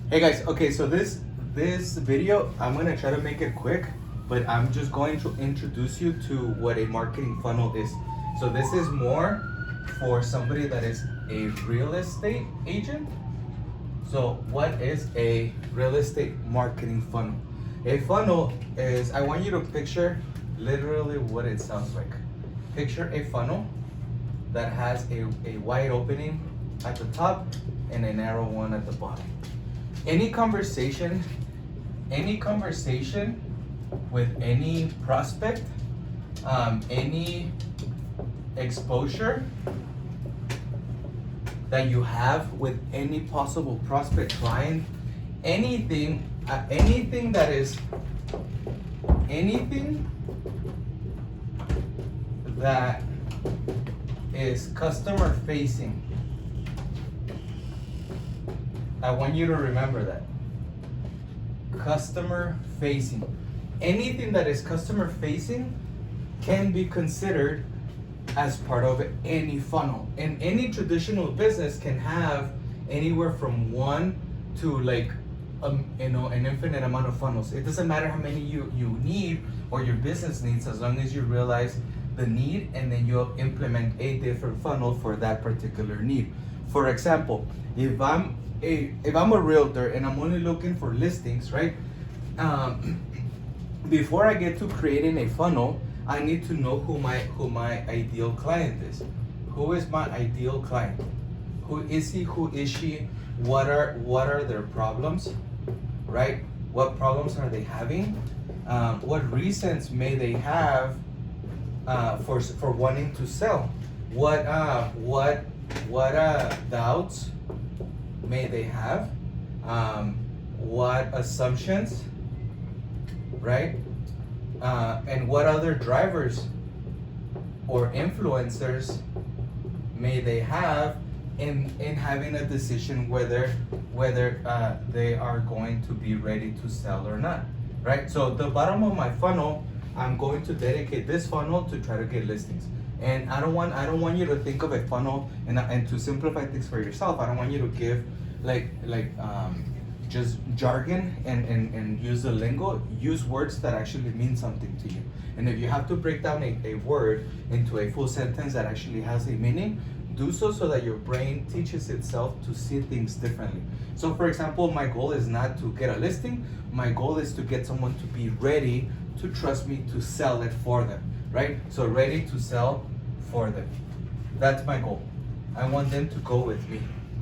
Hey guys, okay, so this video, I'm gonna try to make it quick, but I'm just going to introduce you to what a marketing funnel is. So this is more for somebody that is a real estate agent. So what is a real estate marketing funnel? A funnel is, I want you to picture literally what it sounds like. Picture a funnel that has a wide opening at the top and a narrow one at the bottom. Any conversation with any prospect, any exposure that you have with any possible prospect client, anything that is customer facing. I want you to remember that. Customer facing. Anything that is customer facing can be considered as part of any funnel. And any traditional business can have anywhere from one to an infinite amount of funnels. It doesn't matter how many you need or your business needs, as long as you realize the need and then you implement a different funnel for that particular need. For example, if I'm a realtor and I'm only looking for listings, right? Before I get to creating a funnel, I need to know who my ideal client is. Who is my ideal client? Who is he? Who is she? What are their problems, right? What problems are they having? What reasons may they have for wanting to sell? What doubts may they have? What assumptions, right? And what other drivers or influencers may they have in having a decision whether they are going to be ready to sell or not, right? So the bottom of my funnel, I'm going to dedicate this funnel to try to get listings. And I don't want you to think of a funnel and to simplify things for yourself. I don't want you to give just jargon and use the lingo. Use words that actually mean something to you. And if you have to break down a word into a full sentence that actually has a meaning, do so that your brain teaches itself to see things differently. So for example, my goal is not to get a listing. My goal is to get someone to be ready to trust me to sell it for them, right? So ready to sell for them. That's my goal. I want them to go with me.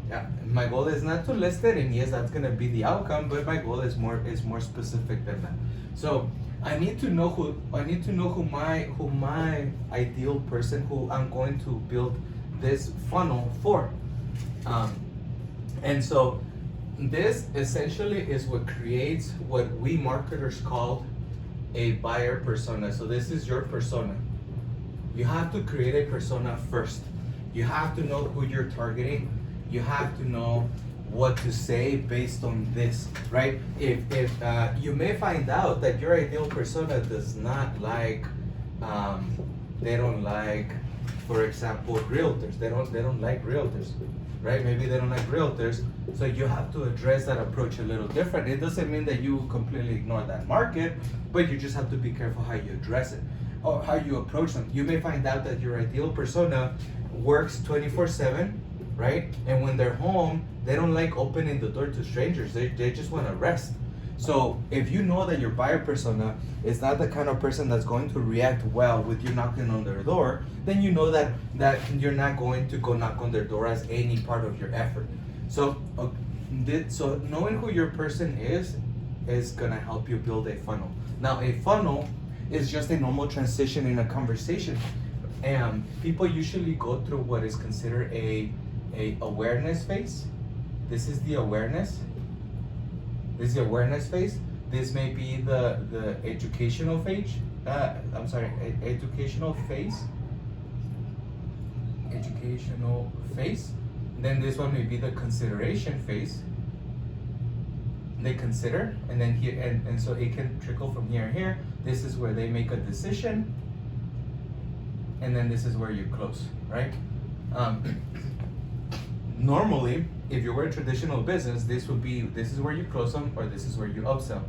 Yeah. My goal is not to list it, and yes, that's gonna be the outcome, but my goal is more specific than that. So I need to know who my ideal person, who I'm going to build this funnel for. And so this essentially is what creates what we marketers call a buyer persona. So this is your persona. You have to create a persona first. You have to know who you're targeting. You have to know what to say based on this, right? If you may find out that your ideal persona does not like, they don't like, for example, realtors. They don't like realtors, right? Maybe they don't like realtors. So you have to address that approach a little different. It doesn't mean that you completely ignore that market, but you just have to be careful how you address it or how you approach them. You may find out that your ideal persona works 24/7, right? And when they're home, they don't like opening the door to strangers. They just want to rest. So if you know that your buyer persona is not the kind of person that's going to react well with you knocking on their door, then you know that you're not going to go knock on their door as any part of your effort. So knowing who your person is gonna help you build a funnel. Now a funnel is just a normal transition in a conversation. And people usually go through what is considered a awareness phase. This is the awareness. This is the awareness phase. This may be the educational phase. Educational phase. Educational phase. Then this one may be the consideration phase. They consider, and then here, and so it can trickle from here and here. This is where they make a decision, and then this is where you close, right? Normally, if you were a traditional business, this is where you close them or this is where you upsell,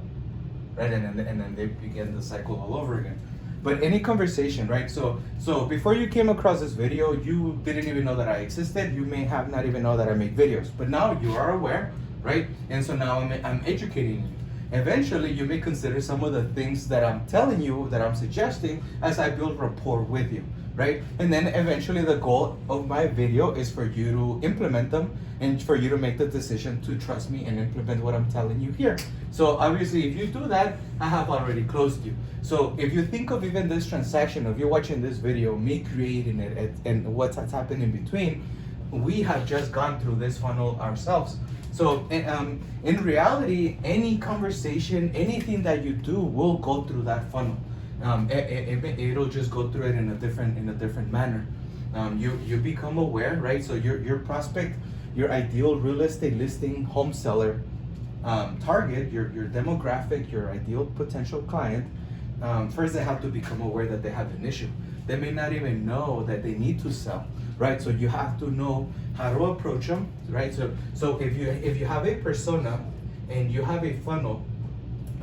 right? And then they begin the cycle all over again. But any conversation, right? So before you came across this video, you didn't even know that I existed. You may have not even know that I make videos, but now you are aware, right? And so now I'm educating you. Eventually, you may consider some of the things that I'm telling you, that I'm suggesting, as I build rapport with you, right? And then eventually the goal of my video is for you to implement them and for you to make the decision to trust me and implement what I'm telling you here. So obviously, if you do that, I have already closed you. So if you think of even this transaction, of you watching this video, me creating it, and what's happened in between, we have just gone through this funnel ourselves. So in reality, any conversation, anything that you do will go through that funnel. It'll just go through it in a different manner. You become aware, right? So your prospect, your ideal real estate listing home seller target, your demographic, your ideal potential client, first they have to become aware that they have an issue. They may not even know that they need to sell, right? So you have to know how to approach them, right? So if you have a persona and you have a funnel,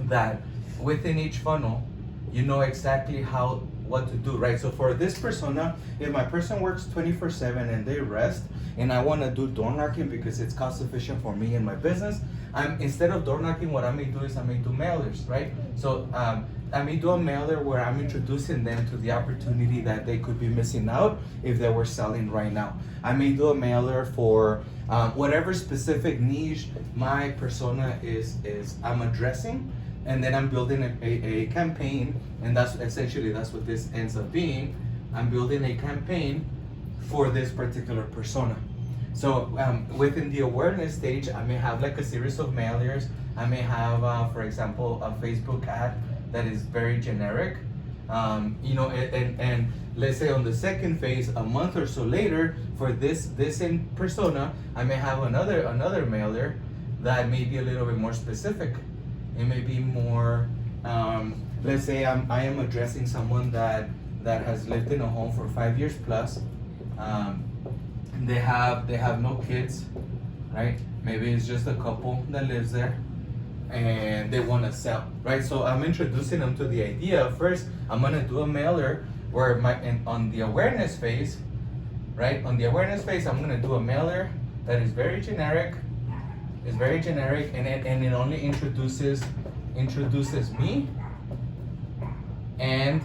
that within each funnel you know exactly what to do, right? So for this persona, if my person works 24/7 and they rest, and I want to do door knocking because it's cost efficient for me and my business, instead of door knocking, what I may do is I may do mailers, right? So I may do a mailer where I'm introducing them to the opportunity that they could be missing out if they were selling right now. I may do a mailer for whatever specific niche my persona is I'm addressing, and then I'm building a campaign, and that's what this ends up being. I'm building a campaign for this particular persona. So within the awareness stage, I may have like a series of mailers. I may have, for example, a Facebook ad that is very generic. And let's say on the second phase, a month or so later, for this same persona, I may have another mailer that may be a little bit more specific. It may be more, let's say I am addressing someone that has lived in a home for 5 years plus. They have no kids, right? Maybe it's just a couple that lives there, and they want to sell, right? So I'm introducing them to the idea. First, I'm gonna do a mailer where on the awareness phase, right? On the awareness phase, I'm gonna do a mailer that is very generic. It's very generic, and it only introduces me and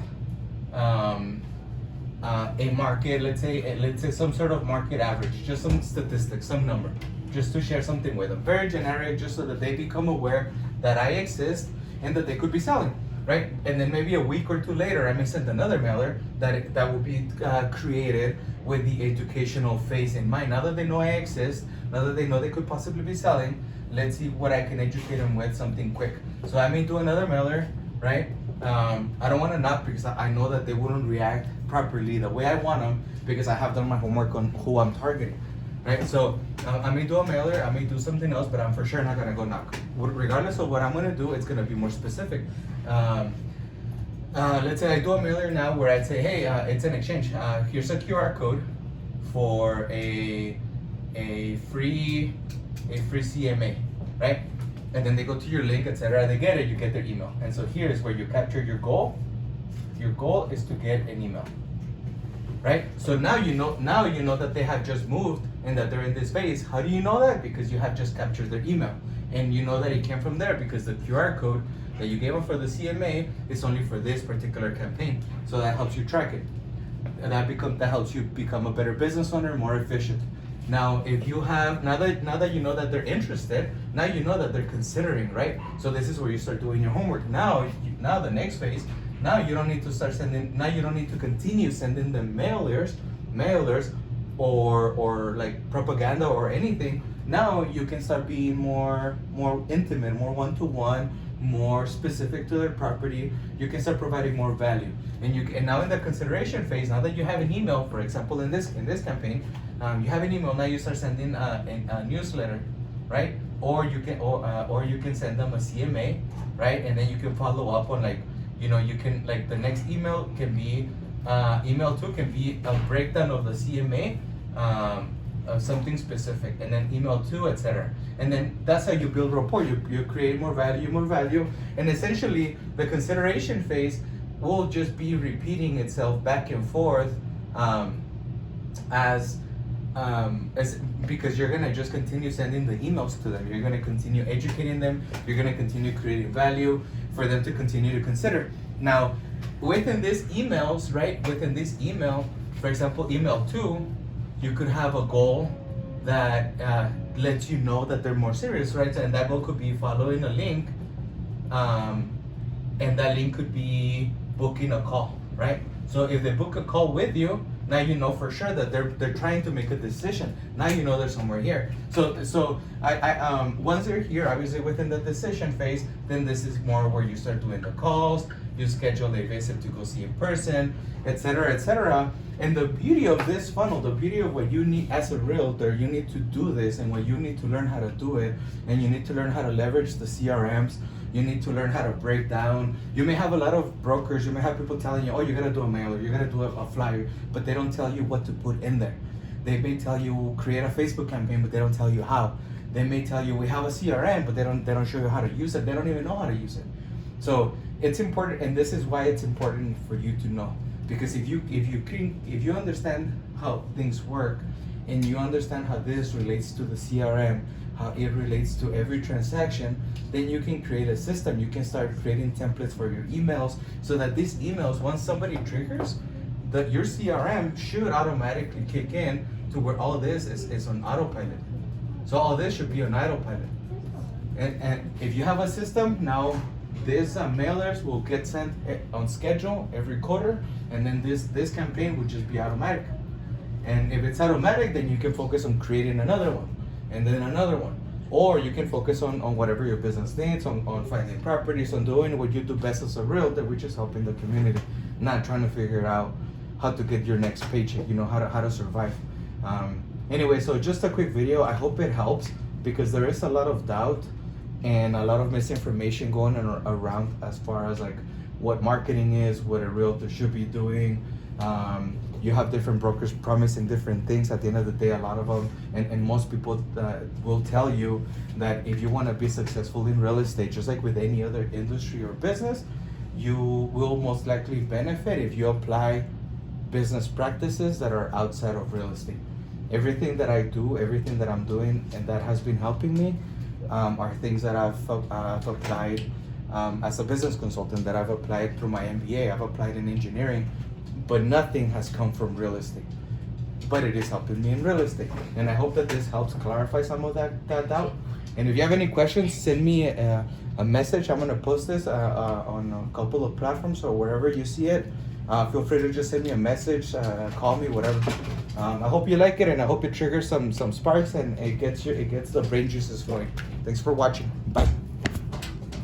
a market, let's say some sort of market average, just some statistics, some number, just to share something with them. Very generic, just so that they become aware that I exist and that they could be selling, right? And then maybe a week or two later, I may send another mailer that will be created with the educational phase in mind. Now that they know I exist, now that they know they could possibly be selling, let's see what I can educate them with, something quick. So I may do another mailer, right? I don't want to not, because I know that they wouldn't react properly the way I want them, because I have done my homework on who I'm targeting, right? So I may do a mailer, I may do something else, but I'm for sure not gonna go knock. Regardless of what I'm gonna do, it's gonna be more specific. Let's say I do a mailer now where I'd say, hey, it's an exchange. Here's a QR code for a free CMA, right? And then they go to your link, etc. They get it, you get their email. And so here's where you capture your goal. Your goal is to get an email, right? So now you know that they have just moved and that they're in this phase. How do you know that? Because you have just captured their email, and you know that it came from there because the QR code that you gave them for the CMA is only for this particular campaign. So that helps you track it, and that helps you become a better business owner, more efficient. Now, if you have, now that you know that they're interested, now you know that they're considering, right? So this is where you start doing your homework. Now the next phase, now you don't need to start sending, now you don't need to continue sending them mailers, or like propaganda or anything. Now you can start being more intimate, more one-to-one, more specific to their property. You can start providing more value. And now in the consideration phase, now that you have an email, for example, in this campaign, you have an email. Now you start sending a newsletter, right? Or you can send them a CMA, right? And then you can follow up on, like, you can, like, the next email can be email 2 can be a breakdown of the CMA, something specific, and then email 2, etc. And then that's how you build rapport. You create more value, and essentially the consideration phase will just be repeating itself back and forth as because you're gonna just continue sending the emails to them. You're gonna continue educating them. You're gonna continue creating value for them to continue to consider. Now, within these emails, right? Within this email, for example, email 2, you could have a goal that lets you know that they're more serious, right? And that goal could be following a link, and that link could be booking a call, right? So if they book a call with you, now you know for sure that they're trying to make a decision. Now you know they're somewhere here. So I once they're here, obviously within the decision phase, then this is more where you start doing the calls, you schedule a visit to go see in person, etc., etc. And the beauty of this funnel, the beauty of what you need as a realtor, you need to do this, and what you need to learn how to do it, and you need to learn how to leverage the CRMs. You need to learn how to break down. You may have a lot of brokers, you may have people telling you, oh, you gotta do a mailer, you gotta do a flyer, but they don't tell you what to put in there. They may tell you create a Facebook campaign, but they don't tell you how. They may tell you we have a CRM, but they don't show you how to use it. They don't even know how to use it. So it's important, and this is why it's important for you to know. Because if you understand how things work, and you understand how this relates to the CRM, how it relates to every transaction, then you can create a system. You can start creating templates for your emails, so that these emails, once somebody triggers, that your CRM should automatically kick in to where all this is on autopilot. So all this should be on autopilot. And if you have a system, now these mailers will get sent on schedule every quarter, and then this campaign will just be automatic. And if it's automatic, then you can focus on creating another one, and then another one. Or you can focus on whatever your business needs, on finding properties, on doing what you do best as a realtor, which is helping the community, not trying to figure out how to get your next paycheck, how to survive. Anyway, so just a quick video. I hope it helps, because there is a lot of doubt and a lot of misinformation going around as far as like what marketing is, what a realtor should be doing. You have different brokers promising different things. At the end of the day, a lot of them, and most people will tell you that if you want to be successful in real estate, just like with any other industry or business, you will most likely benefit if you apply business practices that are outside of real estate. Everything that I do, everything that I'm doing, and that has been helping me, are things that I've applied as a business consultant, that I've applied through my MBA, I've applied in engineering, but nothing has come from real estate. But it is helping me in real estate. And I hope that this helps clarify some of that doubt. And if you have any questions, send me a message. I'm gonna post this on a couple of platforms, or wherever you see it. Feel free to just send me a message, call me, whatever. I hope you like it, and I hope it triggers some sparks, and it gets the brain juices flowing. Thanks for watching. Bye.